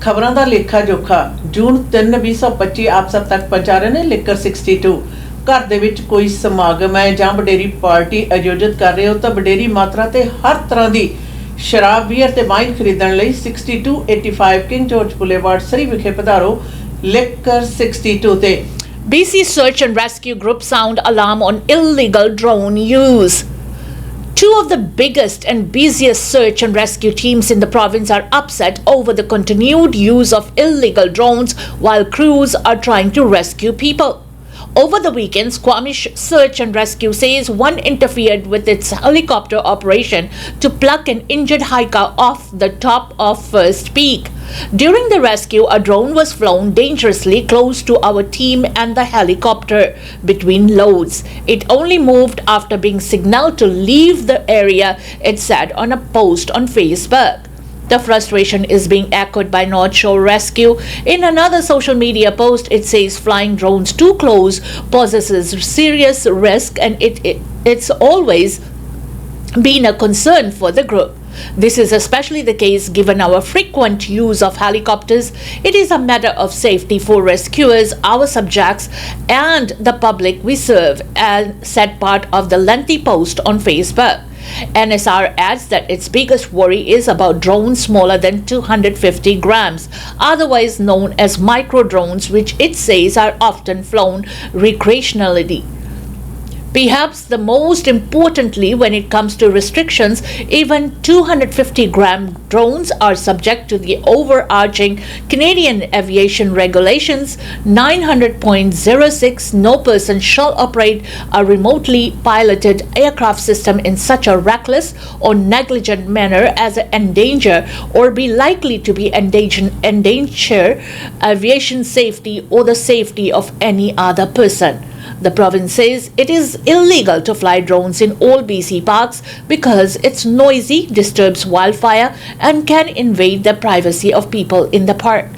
खबरां दा लेखा जोखा जून 3/2025 आप सब तक पहुंचा रहे हैं। लेकर 62 घर दे विच कोई समागम है जां वडेरी पार्टी आयोजित कर रहे हो तो वडेरी मात्रा ते हर तरह की शराब बीयर ते वाइन खरीदण लई 6285 किंग जॉर्ज बुलेवार्ड सरी विखे पधारो। लेकर 62 ते BC Search and Rescue Group sound alarm on illegal drone use. Two of the biggest and busiest search and rescue teams in the province are upset over the continued use of illegal drones while crews are trying to rescue people. Over the weekend, Squamish Search and Rescue says one interfered with its helicopter operation to pluck an injured hiker off the top of First Peak. During the rescue, a drone was flown dangerously close to our team and the helicopter between loads. It only moved after being signaled to leave the area, it said on a post on Facebook. The frustration is being echoed by North Shore Rescue. In another social media post, it says flying drones too close poses serious risk and it's always been a concern for the group. This is especially the case given our frequent use of helicopters. It is a matter of safety for rescuers, our subjects, and the public we serve, and said part of the lengthy post on Facebook. NSR adds that its biggest worry is about drones smaller than 250 grams, otherwise known as micro drones, which it says are often flown recreationally. Perhaps the most importantly, when it comes to restrictions, even 250-gram drones are subject to the overarching Canadian aviation regulations 900.06. No person shall operate a remotely piloted aircraft system in such a reckless or negligent manner as to endanger or be likely to be endanger aviation safety or the safety of any other person. The province says it is illegal to fly drones in all BC parks because it's noisy, disturbs wildfire, and can invade the privacy of people in the park.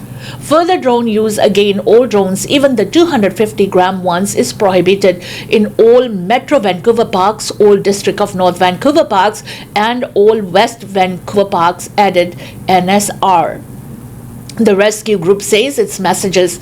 Further drone use again, all drones, even the 250-gram ones, is prohibited in all Metro Vancouver parks, all District of North Vancouver parks, and all West Vancouver parks, added NSR. The rescue group says its messages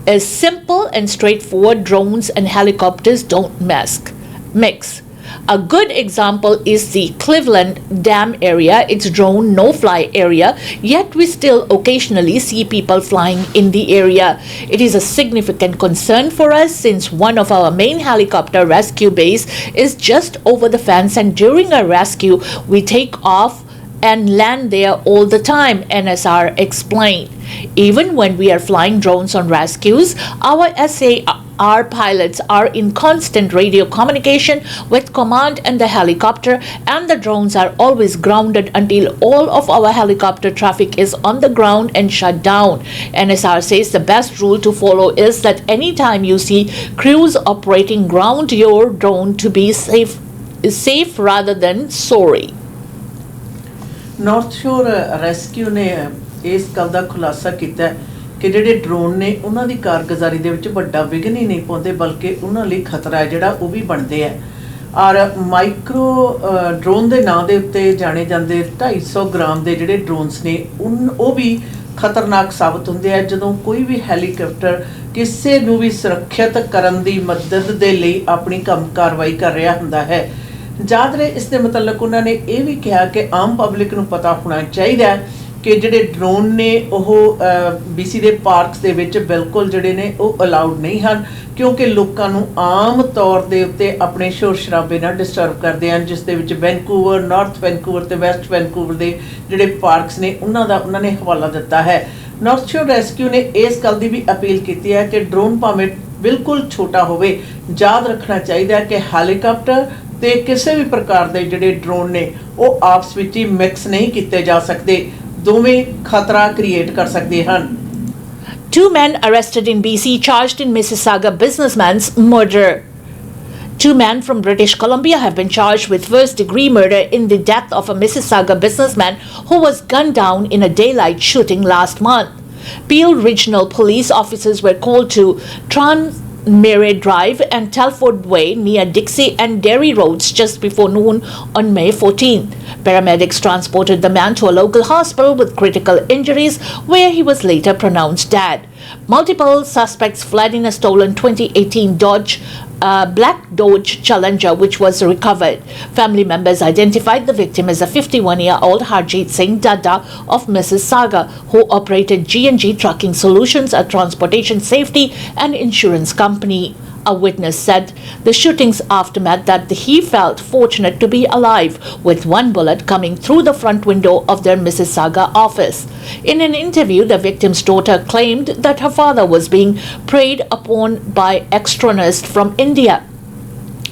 is simple and straightforward. Drones and helicopters don't mix. A good example is the Cleveland Dam area. It's drone no-fly area, yet we still occasionally see people flying in the area. It is a significant concern for us since one of our main helicopter rescue base is just over the fence, and during a rescue we take off and land there all the time, NSR explained. Even when we are flying drones on rescues, our SAR pilots are in constant radio communication with command and the helicopter, and the drones are always grounded until all of our helicopter traffic is on the ground and shut down. NSR says the best rule to follow is that anytime you see crews operating, ground your drone to be safe rather than sorry. North शोर rescue ने इस गल का खुलासा किया कि ਜਿਹੜੇ drone ਨੇ ਉਹਨਾਂ ਦੀ ਕਾਰਗੁਜ਼ਾਰੀ ਦੇ ਵਿੱਚ ਵੱਡਾ ਵਿਘਨ ਹੀ ਨਹੀਂ ਪਾਉਂਦੇ, ਬਲਕਿ ਉਹਨਾਂ ਲਈ ਖਤਰਾ ਹੈ ਜਿਹੜਾ ਉਹ ਵੀ ਬਣਦੇ ਆ। ਔਰ ਮਾਈਕਰੋ ਡਰੋਨ ਦੇ ਨਾਂ ਦੇ ਉੱਤੇ ਜਾਣੇ ਜਾਂਦੇ 250 ਗ੍ਰਾਮ ਦੇ ਜਿਹੜੇ ਡਰੋਨਸ ਨੇ ਉਹ ਵੀ ਖਤਰਨਾਕ ਸਾਬਤ ਹੁੰਦੇ ਆ ਜਦੋਂ ਕੋਈ ਵੀ ਹੈਲੀਕਾਪਟਰ ਕਿਸੇ ਨੂੰ ਵੀ ਸੁਰੱਖਿਅਤ ਕਰਨ ਦੀ ਮਦਦ ਦੇ ਲਈ ਆਪਣੀ ਕੰਮ ਕਾਰਵਾਈ ਕਰ ਰਿਹਾ ਹੁੰਦਾ ਹੈ। याद रहे इस दे मतलब उन्होंने ये भी कहा कि आम पब्लिक नूं पता होना चाहिए कि जिहड़े ड्रोन ने वो BC दे पार्क्स दे विच बिल्कुल जिहड़े ने वो अलाउड नहीं हैं, क्योंकि लोकां नूं आम तौर दे उत्ते अपने शोर शराबे नाल डिस्टर्ब करदे हैं, जिस दे विच वैनकूवर, नॉर्थ वैनकूवर ते वैस्ट वैनकूवर दे जिहड़े पार्क्स ने उन्होंने हवाला दिता है। नॉर्थ शोर रेस्क्यू ने इस गल की भी अपील की है कि ड्रोन भावें बिल्कुल छोटा होवे, याद रखना चाहिए कि हैलीकाप्टर ते किसी भी प्रकार के जिहड़े ड्रोन ने वो आपस विच ही मिक्स नहीं किए जा सकते, दोवें खतरा क्रिएट कर सकते हैं। Two men arrested in BC charged in Mississauga businessman's murder. Two men from British Columbia have been charged with first-degree murder in the death of a Mississauga businessman who was gunned down in a daylight shooting last month. Peel Regional Police officers were called to Murray Drive and Telford Way near Dixie and Derry Roads just before noon on May 14. Paramedics transported the man to a local hospital with critical injuries, where he was later pronounced dead. Multiple suspects fled in a stolen 2018 Black Dodge Challenger, which was recovered. Family members identified the victim as a 51-year-old Harjit Singh Dada of Mississauga, who operated G&G Trucking Solutions, a transportation safety and insurance company. A witness said the shooting's aftermath that he felt fortunate to be alive, with one bullet coming through the front window of their Mississauga office. In an interview, the victim's daughter claimed that her father was being preyed upon by extremists from India,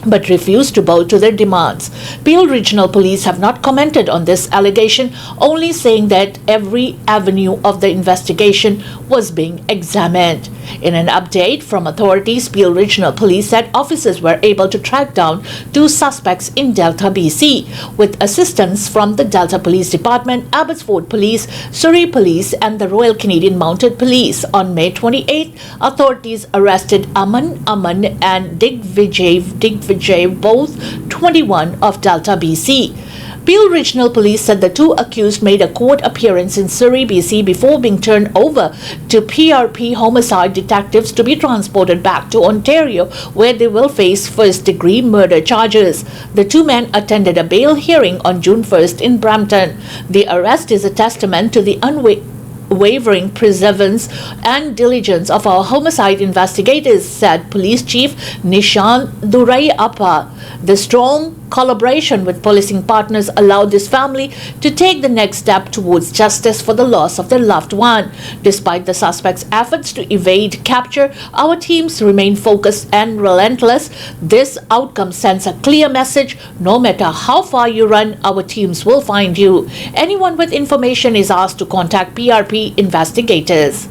but refused to bow to their demands. Peel Regional Police have not commented on this allegation, only saying that every avenue of the investigation was being examined. In an update from authorities, Peel Regional Police said officers were able to track down 2 suspects in Delta, BC, with assistance from the Delta Police Department, Abbotsford Police, Surrey Police, and the Royal Canadian Mounted Police. On May 28, authorities arrested Aman and Digvijay, both 21 of Delta, BC. Peel Regional Police said the 2 accused made a court appearance in Surrey, BC before being turned over to PRP homicide detectives to be transported back to Ontario, where they will face first-degree murder charges. The 2 men attended a bail hearing on June 1st in Brampton. The arrest is a testament to the unwavering perseverance and diligence of our homicide investigators, said Police Chief Nishan Duraiappa. The strong collaboration with policing partners allowed this family to take the next step towards justice for the loss of their loved one. Despite the suspects' efforts to evade capture, our teams remain focused and relentless. This outcome sends a clear message: no matter how far you run, our teams will find you. Anyone with information is asked to contact PRP investigators.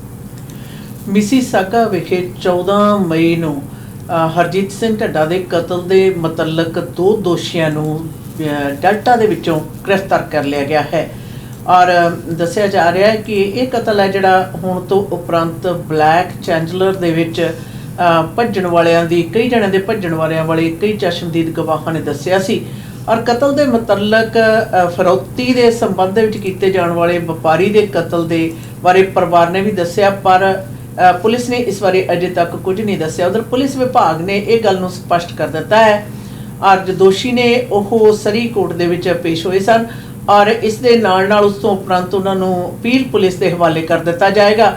Mississauga ਵਿਖੇ 14 ਮਈ ਨੂੰ ਹਰਜੀਤ ਸਿੰਘ ਢੱਡਾ ਦੇ ਕਤਲ ਦੇ ਮੁਤਲਕ 2 ਦੋਸ਼ੀਆਂ ਨੂੰ delta ਦੇ ਵਿੱਚੋਂ ਗ੍ਰਿਫਤਾਰ ਕਰ ਲਿਆ ਗਿਆ ਹੈ ਔਰ ਦੱਸਿਆ ਜਾ ਰਿਹਾ ਹੈ ਕਿ ਇਹ ਕਤਲ ਹੈ ਜਿਹੜਾ ਹੁਣ ਤੋਂ ਉਪਰੰਤ ਬਲੈਕ ਚੈਂਜਲਰ ਦੇ ਵਿੱਚ ਭੱਜਣ ਵਾਲਿਆਂ ਦੀ ਕਈ ਜਣਿਆਂ ਦੇ ਭੱਜਣ ਵਾਲੇ ਕਈ ਚਸ਼ਮਦੀਦ ਗਵਾਹਾਂ ਨੇ ਦੱਸਿਆ ਸੀ ਔਰ ਕਤਲ ਦੇ ਮੁਤਲਕ ਫਰੋਖਤੀ ਦੇ ਸੰਬੰਧ ਵਿੱਚ ਕੀਤੇ ਜਾਣ ਵਾਲੇ ਵਪਾਰੀ ਦੇ ਕਤਲ ਦੇ ਬਾਰੇ ਪਰਿਵਾਰ ਨੇ ਵੀ ਦੱਸਿਆ ਪਰ पुलिस ने इस बारे अजे तक कुछ नहीं दस्या। उधर पुलिस विभाग ने यह गल स्पष्ट कर दिता है और जो दोषी ने वो सरी कोर्ट दे विच पेश हुए सन और इस दे नाल उस तो उपरंत उन्होंने पील पुलिस के हवाले कर दिता जाएगा।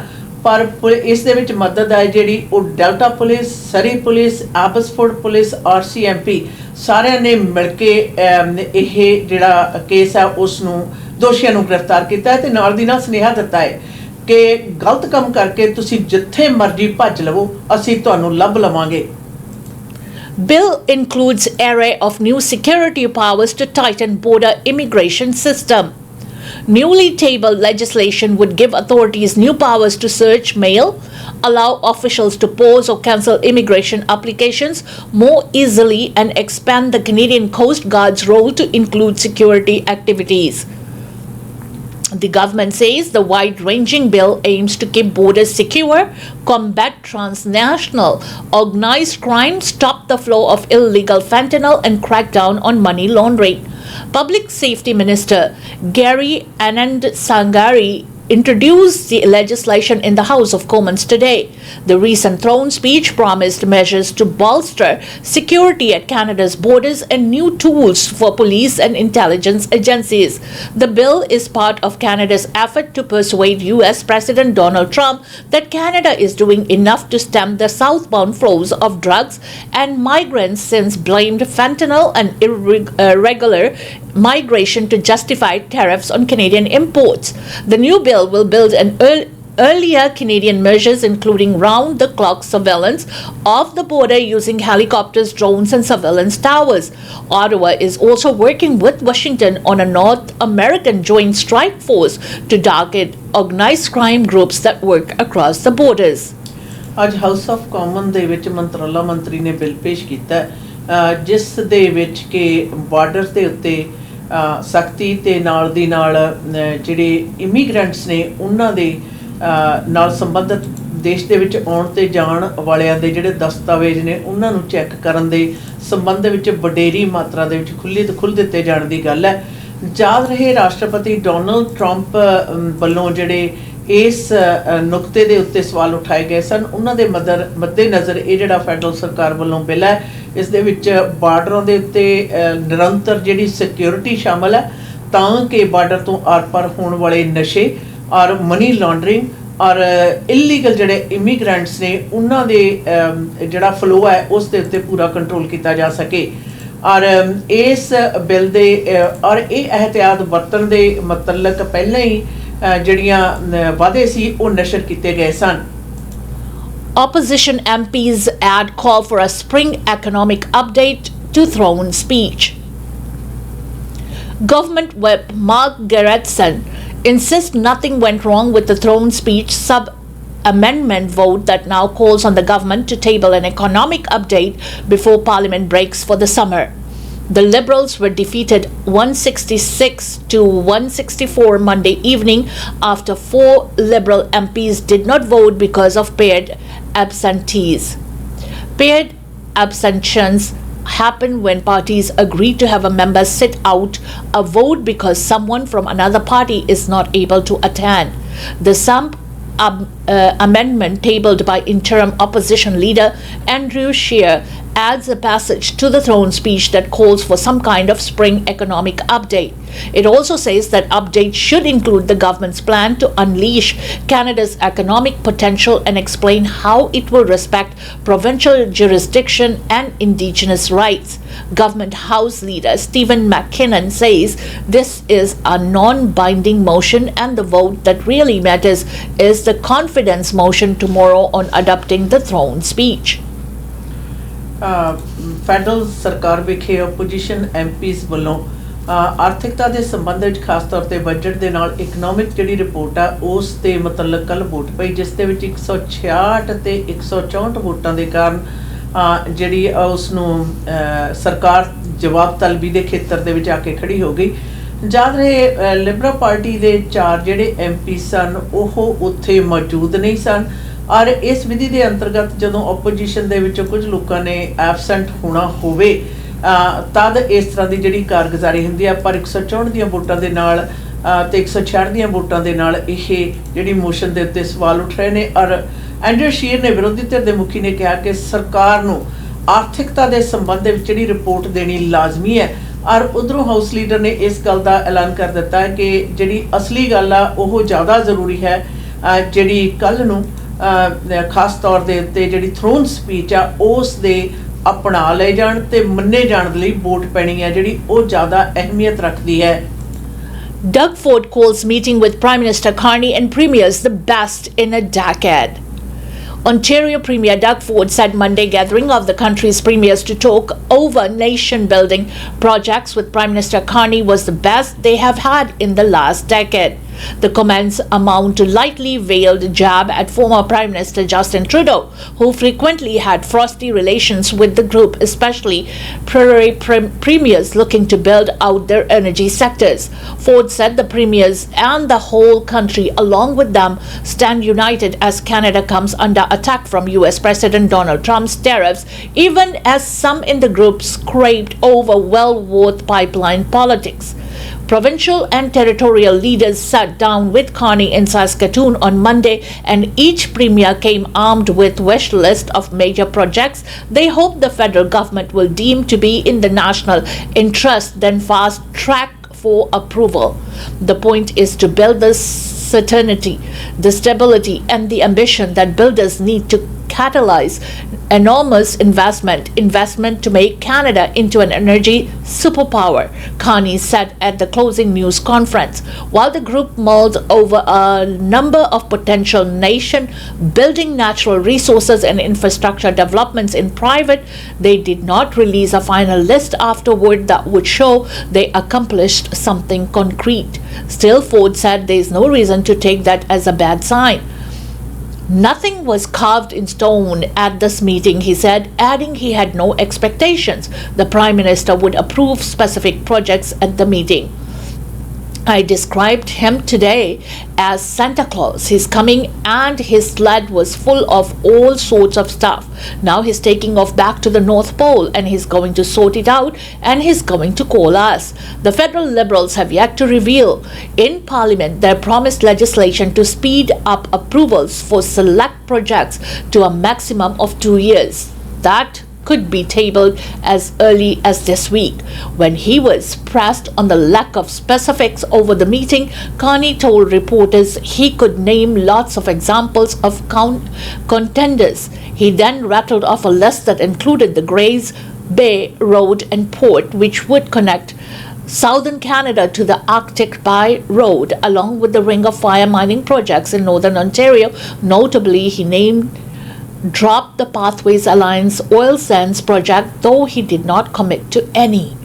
पर इस दे विच मदद है जिहड़ी वो डेल्टा पुलिस, सरी पुलिस, एबसफोर्ड पुलिस और CMP सारिਆਂ ने मिल के यह जिहड़ा केस है उसनूं दोषियों नूं गिरफ्तार किया है ते नाल दी नाल सुनेहा दिता है कि गलत काम करके तुसी जिथे मर्जी भज लवो असी तुहानू लभ लवांगे। Bill includes array of new security powers to tighten border immigration system. Newly tabled legislation would give authorities new powers to search mail, allow officials to pause or cancel immigration applications more easily, and expand the Canadian Coast Guard's role to include security activities. The government says the wide-ranging bill aims to keep borders secure, combat transnational organized crime, stop the flow of illegal fentanyl, and crack down on money laundering. Public Safety Minister Gary Anand Sangari introduced the legislation in the House of Commons today. The recent throne speech promised measures to bolster security at Canada's borders and new tools for police and intelligence agencies. The bill is part of Canada's effort to persuade US President Donald Trump that Canada is doing enough to stem the southbound flows of drugs and migrants, since blamed fentanyl and irregular migration to justify tariffs on Canadian imports. The new bill will build an earlier Canadian measures, including round-the-clock surveillance of the border using helicopters, drones, and surveillance towers. Ottawa is also working with Washington on a North American joint strike force to target organized crime groups that work across the borders. ਅੱਜ house of common ਦੇ ਵਿੱਚ ਮੰਤਰਾਲਾ ਮੰਤਰੀ ਨੇ bill ਪੇਸ਼ ਕੀਤਾ ਜਿਸ ਦੇ ਵਿੱਚ ਕਿ ਬਾਰਡਰ ਦੇ ਉੱਤੇ ਸਖਤੀ ਤੇ ਨਾਲ ਦੀ ਨਾਲ ਜਿਹੜੇ ਇਮੀਗ੍ਰੈਂਟਸ ਨੇ ਉਹਨਾਂ ਦੇ ਨਾਲ ਸੰਬੰਧਿਤ ਦੇਸ਼ ਦੇ ਵਿੱਚ ਆਉਣ ਤੇ ਜਾਣ ਵਾਲਿਆਂ ਦੇ ਜਿਹੜੇ ਦਸਤਾਵੇਜ਼ ਨੇ ਉਹਨਾਂ ਨੂੰ ਚੈੱਕ ਕਰਨ ਦੇ ਸੰਬੰਧ ਦੇ ਵਿੱਚ ਵਡੇਰੀ ਮਾਤਰਾ ਦੇ ਵਿੱਚ ਖੁੱਲ੍ਹ ਦਿੱਤੇ ਜਾਣ ਦੀ ਗੱਲ ਹੈ। ਯਾਦ ਰਹੇ ਰਾਸ਼ਟਰਪਤੀ ਡੋਨਲਡ ਟਰੰਪ ਵੱਲੋਂ ਜਿਹੜੇ ਇਸ ਨੁਕਤੇ ਦੇ ਉੱਤੇ ਸਵਾਲ ਉਠਾਏ ਗਏ ਸਨ, ਉਹਨਾਂ ਦੇ ਮੱਦੇ ਨਜ਼ਰ ਇਹ ਜਿਹੜਾ ਫੈਡਰਲ ਸਰਕਾਰ ਵੱਲੋਂ ਬਿੱਲ ਹੈ ਇਸ ਦੇ ਵਿੱਚ ਬਾਰਡਰਾਂ ਦੇ ਉੱਤੇ ਨਿਰੰਤਰ ਜਿਹੜੀ ਸਿਕਿਉਰਿਟੀ ਸ਼ਾਮਲ ਹੈ ਤਾਂ ਕਿ ਬਾਰਡਰ ਤੋਂ ਆਰ-ਪਾਰ ਹੋਣ ਵਾਲੇ ਨਸ਼ੇ ਔਰ ਮਨੀ ਲਾਂਡਰਿੰਗ ਔਰ ਇਲੀਗਲ ਜਿਹੜੇ ਇਮੀਗ੍ਰੈਂਟਸ ਨੇ ਉਹਨਾਂ ਦੇ ਜਿਹੜਾ ਫਲੋ ਹੈ ਉਸ ਦੇ ਉੱਤੇ ਪੂਰਾ ਕੰਟਰੋਲ ਕੀਤਾ ਜਾ ਸਕੇ। ਔਰ ਇਸ ਬਿੱਲ ਦੇ ਔਰ ਇਹ ਅਹਿਤਿਆਤ ਵਰਤਣ ਦੇ ਮੁਤਲਕ ਪਹਿਲਾਂ ਹੀ ਜਿਹੜੀਆਂ ਵਾਅਦੇ ਸੀ ਉਹ ਨਸ਼ਰ ਕੀਤੇ ਗਏ ਸਨ। Opposition MPs add call for a spring economic update to throne speech. Government Whip Mark Gerretsen insists nothing went wrong with the throne speech sub-amendment vote that now calls on the government to table an economic update before Parliament breaks for the summer. The Liberals were defeated 166 to 164 Monday evening after 4 Liberal MPs did not vote because of paired absentees. Paired abstentions happen when parties agree to have a member sit out a vote because someone from another party is not able to attend. The amendment tabled by interim opposition leader Andrew Scheer adds a passage to the throne speech that calls for some kind of spring economic update. It also says that update should include the government's plan to unleash Canada's economic potential and explain how it will respect provincial jurisdiction and Indigenous rights. Government House Leader Stephen McKinnon says this is a non-binding motion and the vote that really matters is the confidence motion tomorrow on adopting the throne speech. Federal ਸਰਕਾਰ ਵਿਖੇ opposition MPs ਵੱਲੋਂ ਆਰਥਿਕਤਾ ਦੇ ਸੰਬੰਧ ਵਿੱਚ ਖਾਸ ਤੌਰ ਤੇ ਬਜਟ ਦੇ ਨਾਲ ਇਕਨੋਮਿਕ ਜਿਹੜੀ ਰਿਪੋਰਟ ਆ ਉਸ ਦੇ ਮੁਤਲਕ ਕੱਲ੍ਹ ਵੋਟ ਪਈ, ਜਿਸ ਦੇ ਵਿੱਚ 166 ਤੇ 164 ਵੋਟਾਂ ਦੇ ਕਾਰਨ ਜਿਹੜੀ ਉਸ ਨੂੰ ਸਰਕਾਰ ਜਵਾਬ ਤਲਬੀ ਦੇ ਖੇਤਰ ਦੇ ਵਿੱਚ ਆ ਕੇ ਖੜੀ ਹੋ ਗਈ। ਯਾਦ ਰਹੇ ਲਿਬਰਲ ਪਾਰਟੀ ਦੇ 4 ਜਿਹੜੇ ਐਮਪੀ ਸਨ ਉਹ ਉੱਥੇ ਮੌਜੂਦ ਨਹੀਂ ਸਨ ਔਰ ਇਸ ਵਿਧੀ ਦੇ ਅੰਤਰਗਤ ਜਦੋਂ ਓਪੋਜੀਸ਼ਨ ਦੇ ਵਿੱਚੋਂ ਕੁਝ ਲੋਕਾਂ ਨੇ ਐਬਸੈਂਟ ਹੋਣਾ ਹੋਵੇ ਤਦ ਇਸ ਤਰ੍ਹਾਂ ਦੀ ਜਿਹੜੀ ਕਾਰਗੁਜ਼ਾਰੀ ਹੁੰਦੀ ਹੈ। ਪਰ 164 ਦੀਆਂ ਵੋਟਾਂ ਦੇ ਨਾਲ ਤੇ 166 ਦੀਆਂ ਵੋਟਾਂ ਦੇ ਨਾਲ ਇਹ ਜਿਹੜੀ ਮੋਸ਼ਨ ਦੇ ਉੱਤੇ ਸਵਾਲ ਉੱਠ ਰਹੇ ਨੇ ਔਰ ਐਂਡਰੂ ਸ਼ੀਰ ਨੇ ਵਿਰੋਧੀ ਧਿਰ ਦੇ ਮੁਖੀ ਨੇ ਕਿਹਾ ਕਿ ਸਰਕਾਰ ਨੂੰ ਆਰਥਿਕਤਾ ਦੇ ਸੰਬੰਧ ਦੇ ਵਿੱਚ ਜਿਹੜੀ ਰਿਪੋਰਟ ਦੇਣੀ ਲਾਜ਼ਮੀ ਹੈ ਔਰ ਉਧਰੋਂ ਹਾਊਸ ਲੀਡਰ ਨੇ ਇਸ ਗੱਲ ਦਾ ਐਲਾਨ ਕਰ ਦਿੱਤਾ ਹੈ ਕਿ ਜਿਹੜੀ ਅਸਲੀ ਗੱਲ ਆ ਉਹ ਜ਼ਿਆਦਾ ਜ਼ਰੂਰੀ ਹੈ ਜਿਹੜੀ ਕੱਲ੍ਹ ਨੂੰ ਖਾਸ ਤੌਰ ਦੇ ਉੱਤੇ ਜਿਹੜੀ ਥਰੋਨ ਸਪੀਚ ਆ ਉਸ ਦੇ अपना ले जान ते मन्ने जान दे लई वोट पैनी है जिहड़ी ओह ज़्यादा अहमियत रखती है। Doug Ford calls meeting with Prime Minister Carney and premiers the best in a decade. Ontario Premier Doug Ford said Monday gathering of the country's premiers to talk over nation-building projects with Prime Minister Carney was the best they have had in the last decade. The comments amount to lightly veiled jab at former Prime Minister Justin Trudeau, who frequently had frosty relations with the group, especially prairie premiers looking to build out their energy sectors. Ford said the premiers and the whole country, along with them, stand united as Canada comes under attack from US President Donald Trump's tariffs, even as some in the group scraped over well-worth pipeline politics. Provincial and territorial leaders sat down with Carney in Saskatoon on Monday, and each premier came armed with wish list of major projects they hope the federal government will deem to be in the national interest, then fast track for approval. The point is to build the certainty, the stability, and the ambition that builders need to catalyze enormous investment to make Canada into an energy superpower, Carney said at the closing news conference. While the group mulled over a number of potential nation-building natural resources and infrastructure developments in private, they did not release a final list afterward that would show they accomplished something concrete. Still, Ford said there is no reason to take that as a bad sign. Nothing was carved in stone at this meeting, he said, adding he had no expectations the Prime Minister would approve specific projects at the meeting. I described him today as Santa Claus. He's coming and his sled was full of all sorts of stuff. Now he's taking off back to the North Pole and he's going to sort it out and he's going to call us. The federal Liberals have yet to reveal in Parliament their promised legislation to speed up approvals for select projects to a maximum of 2 years. That could be tabled as early as this week. When he was pressed on the lack of specifics over the meeting, Carney told reporters he could name lots of examples of contenders. He then rattled off a list that included the Grays Bay Road and Port, which would connect southern Canada to the Arctic by road, along with the Ring of Fire mining projects in northern Ontario. Notably, he dropped the Pathways Alliance oil sands project, though he did not commit to any.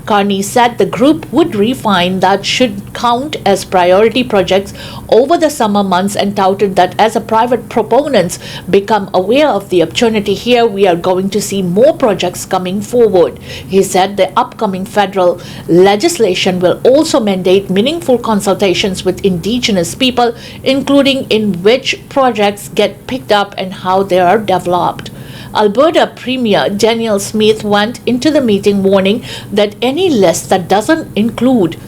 Carney said the group would refine that should count as priority projects over the summer months and touted that as a private proponents become aware of the opportunity here, we are going to see more projects coming forward. He said the upcoming federal legislation will also mandate meaningful consultations with Indigenous people, including in which projects get picked up and how they are developed. Alberta Premier Danielle Smith went into the meeting warning that any list that doesn't include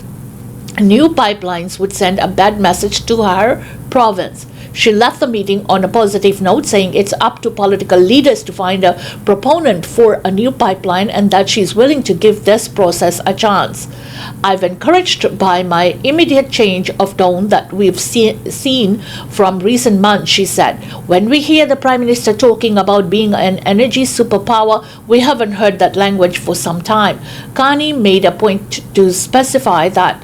new pipelines would send a bad message to her province. She left the meeting on a positive note, saying it's up to political leaders to find a proponent for a new pipeline and that she's willing to give this process a chance. I've encouraged by my immediate change of tone that we've seen from recent months, she said. When we hear the Prime Minister talking about being an energy superpower, we haven't heard that language for some time. Carney made a point to specify that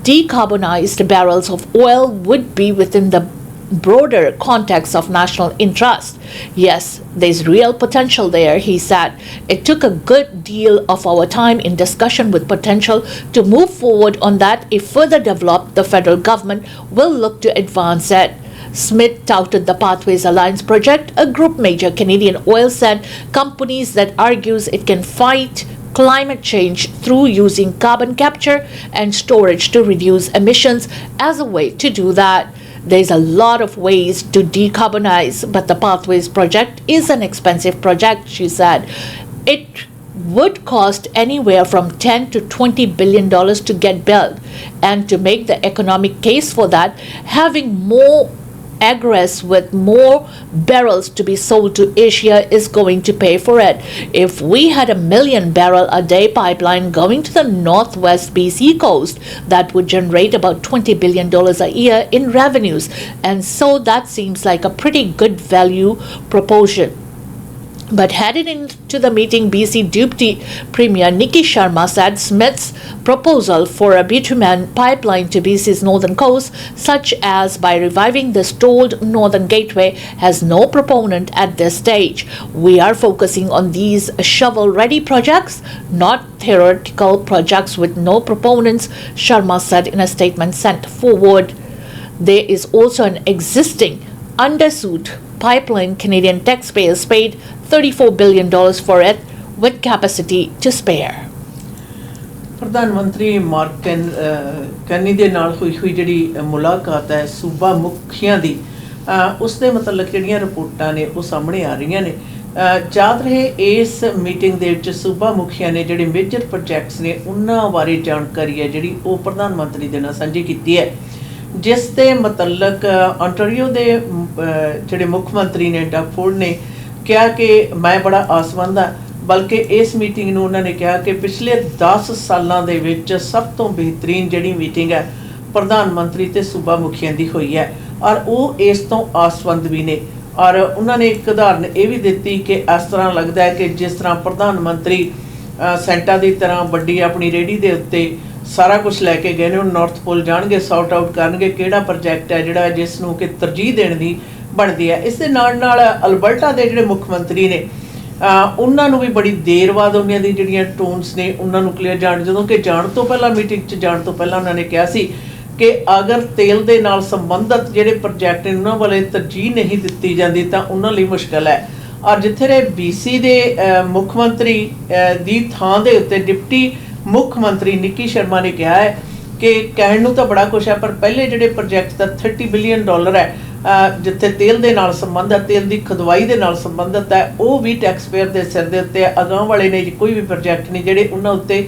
decarbonized barrels of oil would be within the broader context of national interest. Yes, there's real potential there, he said. It took a good deal of our time in discussion with potential to move forward on that. If further developed, the federal government will look to advance it. Smith touted the Pathways Alliance project, a group major Canadian oil sand companies that argues it can fight climate change through using carbon capture and storage to reduce emissions as a way to do that. There's a lot of ways to decarbonize, but the Pathways project is an expensive project, she said. It would cost anywhere from $10 to $20 billion to get built. And to make the economic case for that, having more egress with more barrels to be sold to Asia is going to pay for it. If we had a 1 million barrel a day pipeline going to the northwest BC coast, that would generate about $20 billion a year in revenues. And so that seems like a pretty good value proposition. But heading into the meeting, BC Deputy Premier Nikki Sharma said Smith's proposal for a bitumen pipeline to BC's northern coast, such as by reviving the stalled Northern Gateway, has no proponent at this stage. We are focusing on these shovel-ready projects, not theoretical projects with no proponents, Sharma said in a statement sent forward. There is also an existing undersuit pipeline. Canadian taxpayers paid $34 billion for it with capacity to spare. ਪ੍ਰਧਾਨ ਮੰਤਰੀ mark ਕੈਨੀ ਦੇ ਨਾਲ ਹੋਈ ਜਿਹੜੀ ਮੁਲਾਕਾਤ ਹੈ ਸੂਬਾ ਮੁਖੀਆਂ ਦੀ ਉਸ ਦੇ ਮਤਲਬ ਜਿਹੜੀਆਂ ਰਿਪੋਰਟਾਂ ਨੇ ਉਹ ਸਾਹਮਣੇ ਆ ਰਹੀਆਂ ਨੇ ਯਾਦ ਰਹੇ ਇਸ ਮੀਟਿੰਗ ਦੇ ਵਿੱਚ ਸੂਬਾ ਮੁਖੀਆਂ ਨੇ ਜਿਹੜੇ ਮੇਜਰ ਪ੍ਰੋਜੈਕਟਸ ਨੇ ਉਹਨਾਂ ਬਾਰੇ ਜਾਣਕਾਰੀ ਹੈ ਜਿਹੜੀ ਉਹ ਪ੍ਰਧਾਨ ਮੰਤਰੀ ਦੇ ਨਾਲ ਸਾਂਝੀ ਕੀਤੀ ਹੈ ਜਿਸ ਦੇ ਮਤਲਬ ontario ਦੇ ਜਿਹੜੇ ਮੁੱਖ ਮੰਤਰੀ ਨੇ ਡਗ ਫੋਰਡ ਨੇ ਕਿਹਾ ਕਿ ਮੈਂ ਬੜਾ ਆਸਵੰਦ ਹਾਂ ਬਲਕਿ ਇਸ ਮੀਟਿੰਗ ਨੂੰ ਉਹਨਾਂ ਨੇ ਕਿਹਾ ਕਿ ਪਿਛਲੇ 10 ਸਾਲਾਂ ਦੇ ਵਿੱਚ ਸਭ ਤੋਂ ਬਿਹਤਰੀਨ ਜਿਹੜੀ ਮੀਟਿੰਗ ਹੈ ਪ੍ਰਧਾਨ ਮੰਤਰੀ ਤੇ ਸੂਬਾ ਮੁਖੀਆਂ ਦੀ ਹੋਈ ਹੈ ਔਰ ਉਹ ਇਸ ਤੋਂ ਆਸਵੰਦ ਵੀ ਨੇ ਔਰ ਉਹਨਾਂ ਨੇ ਇੱਕ ਉਦਾਹਰਨ ਇਹ ਵੀ ਦਿੱਤੀ ਕਿ ਇਸ ਤਰ੍ਹਾਂ ਲੱਗਦਾ ਹੈ ਕਿ ਜਿਸ ਤਰ੍ਹਾਂ ਪ੍ਰਧਾਨ ਮੰਤਰੀ ਸੈਂਟਾ ਦੀ ਤਰ੍ਹਾਂ ਵੱਡੀ ਆਪਣੀ ਰੇਹੜੀ ਦੇ ਉੱਤੇ ਸਾਰਾ ਕੁਝ ਲੈ ਕੇ ਗਏ ਨੇ ਉਹ ਨਾਰਥ ਪੋਲ ਜਾਣਗੇ ਸੌਟ ਆਊਟ ਕਰਨਗੇ ਕਿਹੜਾ ਪ੍ਰੋਜੈਕਟ ਹੈ ਜਿਹੜਾ ਜਿਸ ਨੂੰ ਕਿ ਤਰਜੀਹ ਦੇਣ ਦੀ ਬਣਦੀ ਹੈ ਇਸ ਦੇ ਨਾਲ ਨਾਲ ਅਲਬਰਟਾ ਦੇ ਜਿਹੜੇ ਮੁੱਖ ਮੰਤਰੀ ਨੇ ਉਹਨਾਂ ਨੂੰ ਵੀ ਬੜੀ ਦੇਰ ਬਾਅਦ ਉਹਨਾਂ ਦੀ ਜਿਹੜੀਆਂ ਟੋਨਸ ਨੇ ਉਹਨਾਂ ਨੂੰ ਕਲੀਅਰ ਜਾਣ ਜਦੋਂ ਕਿ ਜਾਣ ਤੋਂ ਪਹਿਲਾਂ ਮੀਟਿੰਗ 'ਚ ਜਾਣ ਤੋਂ ਪਹਿਲਾਂ ਉਹਨਾਂ ਨੇ ਕਿਹਾ ਸੀ ਕਿ ਅਗਰ ਤੇਲ ਦੇ ਨਾਲ ਸੰਬੰਧਿਤ ਜਿਹੜੇ ਪ੍ਰੋਜੈਕਟ ਨੇ ਉਹਨਾਂ ਵੱਲ ਤਰਜੀਹ ਨਹੀਂ ਦਿੱਤੀ ਜਾਂਦੀ ਤਾਂ ਉਹਨਾਂ ਲਈ ਮੁਸ਼ਕਲ ਹੈ ਔਰ ਜਿੱਥੇ BC ਦੇ ਮੁੱਖ ਮੰਤਰੀ ਦੀ ਥਾਂ ਦੇ ਉੱਤੇ ਡਿਪਟੀ ਮੁੱਖ ਮੰਤਰੀ ਨਿੱਕੀ ਸ਼ਰਮਾ ਨੇ ਕਿਹਾ ਹੈ कि कहण नूं तां बड़ा कुछ है, पर पहले जिहड़े प्रोजैक्ट दा $30 बिलियन है, जिथे तेल दे नाल संबंध है, तेल दी खदवाई दे नाल संबंधित है, वो भी टैक्स पेयर दे सिर दे उत्ते अगांह वाले ने कोई भी प्रोजैक्ट नहीं जिहड़े उन्हां उत्ते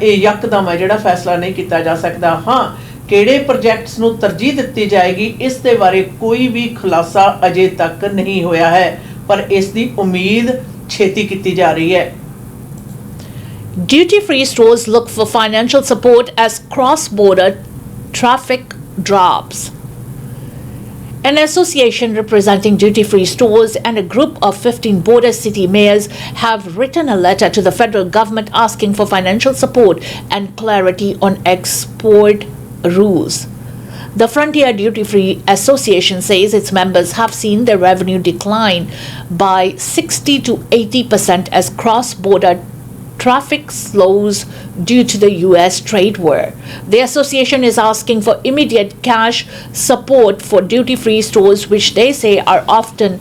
यकदम है जिहड़ा फैसला नहीं किया जा सकता। हाँ, किहड़े प्रोजैक्ट्स नूं तरजीह दित्ती जाएगी इस दे बारे कोई भी खुलासा अजे तक नहीं होया है, पर इस दी उम्मीद छेती की जा रही है। Duty-free stores look for financial support as cross-border traffic drops. An association representing duty-free stores and a group of 15 border city mayors have written a letter to the federal government asking for financial support and clarity on export rules. The Frontier Duty-Free Association says its members have seen their revenue decline by 60 to 80% as cross-border traffic slows due to the US trade war. The association is asking for immediate cash support for duty-free stores, which they say are often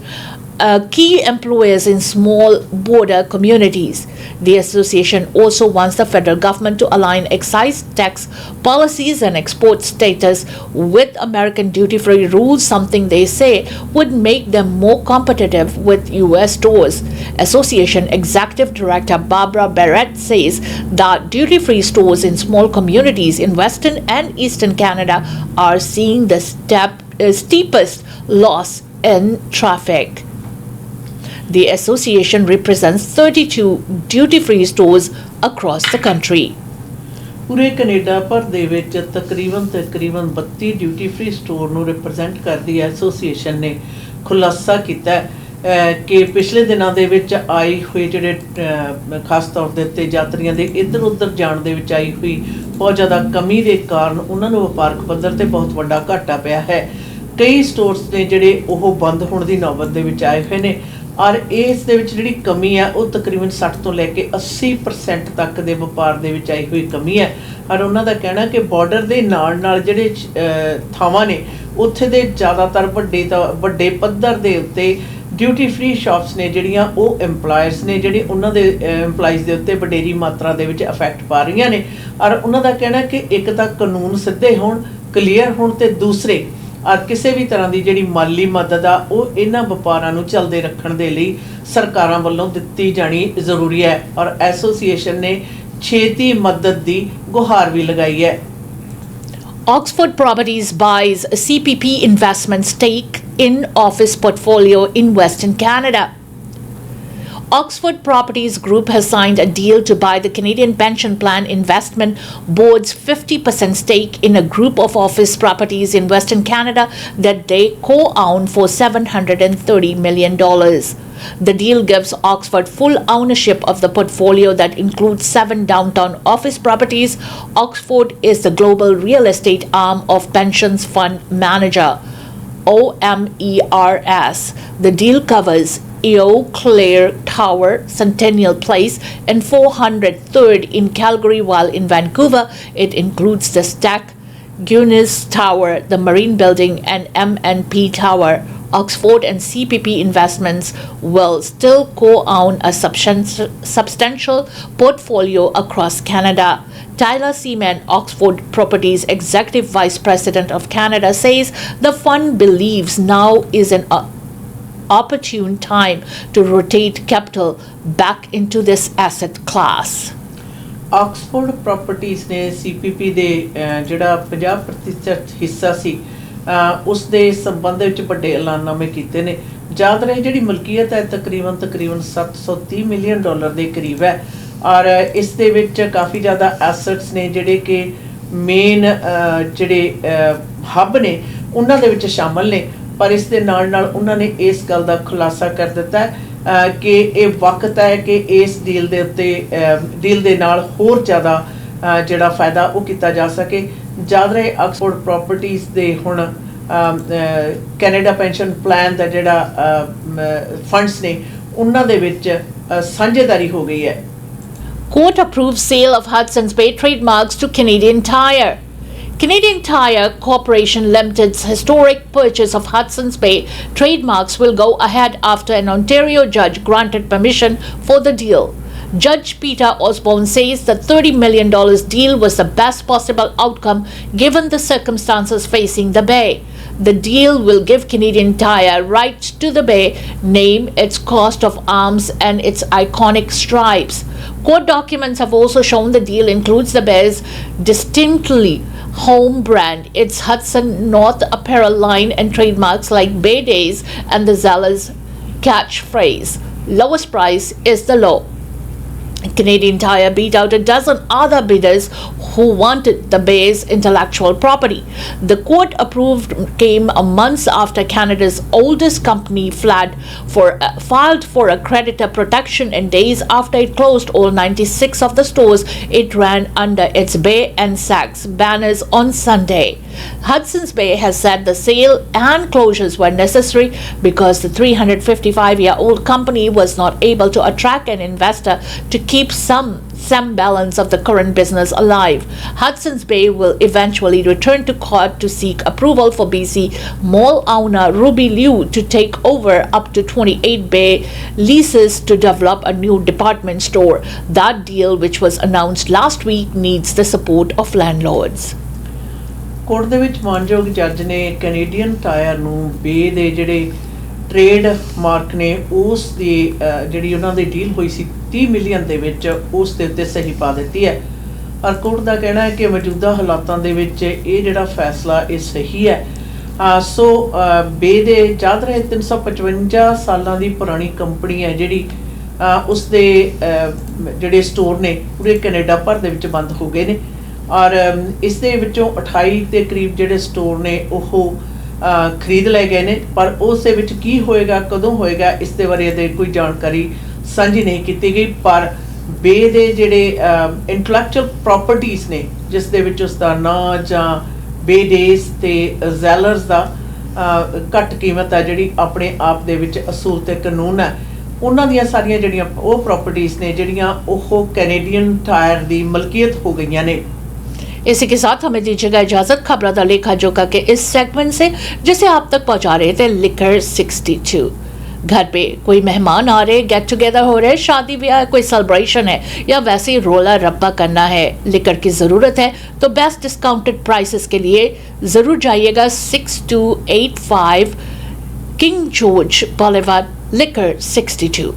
key employers in small border communities. The association also wants the federal government to align excise tax policies and export status with American duty-free rules, something they say would make them more competitive with US stores. Association Executive Director Barbara Barrett says that duty-free stores in small communities in Western and Eastern Canada are seeing the steepest loss in traffic. The association represents 32 duty-free stores across the country. पूरे Canada भर दे विच तकरीबन 32 duty free store ਨੂੰ represent ਕਰਦੀ association ਨੇ ਖੁਲਾਸਾ ਕੀਤਾ ਕਿ ਪਿਛਲੇ ਦਿਨਾਂ ਦੇ ਵਿੱਚ ਆਈ ਹੋਈ ਜਿਹੜੇ ਖਾਸ ਤੌਰ ਦੇ ਉੱਤੇ ਯਾਤਰੀਆਂ ਦੇ ਇੱਧਰ ਉੱਧਰ ਜਾਣ ਦੇ ਵਿੱਚ ਆਈ ਹੋਈ ਬਹੁਤ ਜ਼ਿਆਦਾ ਕਮੀ ਦੇ ਕਾਰਨ ਉਹਨਾਂ ਨੂੰ ਵਪਾਰਕ ਪੱਧਰ ਤੇ ਬਹੁਤ ਵੱਡਾ ਘਾਟਾ ਪਿਆ ਹੈ। ਕਈ ਸਟੋਰਸ ਨੇ ਜਿਹੜੇ ਉਹ ਬੰਦ ਹੋਣ ਦੀ ਨੌਬਤ ਦੇ ਵਿੱਚ ਆਏ ਹੋਏ ਨੇ और इस दे विच जिहड़ी कमी है वो तकरीबन 60 तो लैके 80% तक दे वपार दे विच आई हुई कमी है। और उन्हां दा कहना कि बॉर्डर दे नाल नाल जिहड़े थावां ने उत्थे दे ज़्यादातर वड्डे पद्धर दे उत्ते ड्यूटी फ्री शॉप्स ने जिहड़ियां वो एम्पलॉयर्स ने जिहड़े उन्हां दे एम्पलॉइज़ दे उत्ते वडेरी मात्रा दे विच इफैक्ट पा रहीआं ने। और उन्हां दा कहना कि एक तां कानून सिद्धे होण क्लीयर होण ते दूसरे और किसी भी तरह की जिहड़ी माली मदद आ वो इन्हां वपारां नूं चलदे रखण दे लई सरकारां वल्लों दित्ती जानी जरूरी है। और एसोसीएशन ने छेती मदद दी गुहार भी लगाई है। Oxford Properties buys a CPP investment stake in office portfolio in Western Canada. Oxford Properties Group has signed a deal to buy the Canadian Pension Plan Investment Board's 50% stake in a group of office properties in Western Canada that they co-own for $730 million. The deal gives Oxford full ownership of the portfolio that includes 7 downtown office properties. Oxford is the global real estate arm of pensions fund manager OMERS. The deal covers Eau Claire Tower, Centennial Place, and 403rd in Calgary, while in Vancouver it includes the Stack Guinness Tower, the Marine Building, and MNP Tower. Oxford and CPP Investments will still co-own a substantial portfolio across Canada. Tyler Seaman, Oxford Properties Executive Vice President of Canada, says the fund believes now is an opportune time to rotate capital back into this asset class. Oxford Properties ने CPP दे जिहड़ा 50% हिस्सा सी उस दे संबंध विच वड्डे ऐलाननामे कीते ने। याद रहे जिहड़ी मलकीयत है तकरीबन $730 मिलियन दे करीब है। और इस दे विच काफ़ी ज़्यादा एसेट्स ने जिहड़े कि मेन जिहड़े हब ने उन्हां दे विच शामिल ने। पर इस दे नाल नाल उन्होंने इस गल का खुलासा कर दिता है कि ये वक्त है कि इस डील दे उत्ते डील दे नाल होर ज़्यादा जिहड़ा फ़ायदा वो किया जा सके। याद रहे ऑक्सफोर्ड प्रॉपर्टीज़ दे हुण कैनेडा पेंशन प्लान का जिहड़ा फंड्स ने उन्हां दे विच साझेदारी हो गई है। Court approves sale of Hudson's Bay trademarks to Canadian Tire. Canadian Tire Corporation Limited's historic purchase of Hudson's Bay trademarks will go ahead after an Ontario judge granted permission for the deal. Judge Peter Osborne says the $30 million deal was the best possible outcome given the circumstances facing the Bay. The deal will give Canadian Tire rights to the Bay, name, its cost of arms, and its iconic stripes. Court documents have also shown the deal includes the Bay's distinctly home brand, its Hudson North apparel line, and trademarks like Bay Days and the Zealous catchphrase, lowest price is the law. Canadian Tire beat out a dozen other bidders who wanted the Bay's intellectual property. The court approved came a month after Canada's oldest company filed for a creditor protection and days after it closed all 96 of the stores it ran under its Bay and Saks banners on Sunday. Hudson's Bay has said the sale and closures were necessary because the 355-year-old company was not able to attract an investor to keep some semblance of the current business alive. Hudson's Bay will eventually return to court to seek approval for BC mall owner Ruby Liu to take over up to 28 Bay leases to develop a new department store. That deal, which was announced last week, needs the support of landlords. Court ਦੇ ਵਿੱਚ ਮਾਨਯੋਗ ਜੱਜ ਨੇ Canadian tyre ਨੂੰ ਬੇ ਦੇ ਜਿਹੜੇ trade mark ਨੇ ਉਸ ਦੀ ਜਿਹੜੀ ਉਹਨਾਂ ਦੀ ਡੀਲ ਹੋਈ ਸੀ 30 ਮਿਲੀਅਨ ਦੇ ਵਿੱਚ ਉਸ ਦੇ ਉੱਤੇ ਸਹੀ ਪਾ ਦਿੱਤੀ ਹੈ। ਔਰ ਕੋਰਟ ਦਾ ਕਹਿਣਾ ਹੈ ਕਿ ਮੌਜੂਦਾ ਹਾਲਾਤਾਂ ਦੇ ਵਿੱਚ ਇਹ ਜਿਹੜਾ ਫੈਸਲਾ ਇਹ ਸਹੀ ਹੈ। ਸੋ ਬੇ ਦੇ ਯਾਦ ਰਹੇ 355 ਸਾਲਾਂ ਦੀ ਪੁਰਾਣੀ ਕੰਪਨੀ ਹੈ ਜਿਹੜੀ ਉਸ ਦੇ ਜਿਹੜੇ ਸਟੋਰ ਨੇ ਪੂਰੇ ਕੈਨੇਡਾ ਭਰ ਦੇ ਵਿੱਚ ਬੰਦ ਹੋ ਗਏ ਨੇ। ਔਰ ਇਸ ਦੇ ਵਿੱਚੋਂ 28 ਦੇ ਕਰੀਬ ਜਿਹੜੇ ਸਟੋਰ ਨੇ ਉਹ ਖਰੀਦ ਲਏ ਗਏ ਨੇ, ਪਰ ਉਸ ਦੇ ਵਿੱਚ ਕੀ ਹੋਏਗਾ, ਕਦੋਂ ਹੋਏਗਾ, ਇਸ ਦੇ ਬਾਰੇ ਇਹਦੇ ਕੋਈ ਜਾਣਕਾਰੀ ਸਾਂਝੀ ਨਹੀਂ ਕੀਤੀ ਗਈ। ਪਰ ਬੇ ਦੇ ਜਿਹੜੇ ਇੰਟੈਲੈਕਚੁਅਲ ਪ੍ਰੋਪਰਟੀਜ਼ ਨੇ ਜਿਸ ਦੇ ਵਿੱਚ ਉਸ ਦਾ ਨਾਂ ਜਾਂ ਬੇ ਡੇਜ਼ ਤੇ ਜ਼ੈਲਰਸ ਦਾ ਘੱਟ ਕੀਮਤ ਹੈ ਜਿਹੜੀ ਆਪਣੇ ਆਪ ਦੇ ਵਿੱਚ ਅਸੂਲ ਤੇ ਕਾਨੂੰਨ ਹੈ, ਉਹਨਾਂ ਦੀਆਂ ਸਾਰੀਆਂ ਜਿਹੜੀਆਂ ਉਹ ਪ੍ਰੋਪਰਟੀਜ਼ ਨੇ ਜਿਹੜੀਆਂ ਉਹ ਕੈਨੇਡੀਅਨ टायर ਦੀ ਮਲਕੀਅਤ ਹੋ ਗਈਆਂ ਨੇ। इसी के साथ हमें दीजिएगा इजाजत खबरा दा लेखा जोखा के इस सेगमेंट से, जिसे आप तक पहुंचा रहे थे लिकर 62। घर पे कोई मेहमान आ रहे, गेट टुगेदर हो रहे, शादी ब्याह कोई सेलिब्रेशन है या वैसे ही रोला रब्बा करना है, लिकर की ज़रूरत है तो बेस्ट डिस्काउंटेड प्राइसेस के लिए ज़रूर जाइएगा 6285 किंग जॉर्ज बॉलीवुड लिकर 62।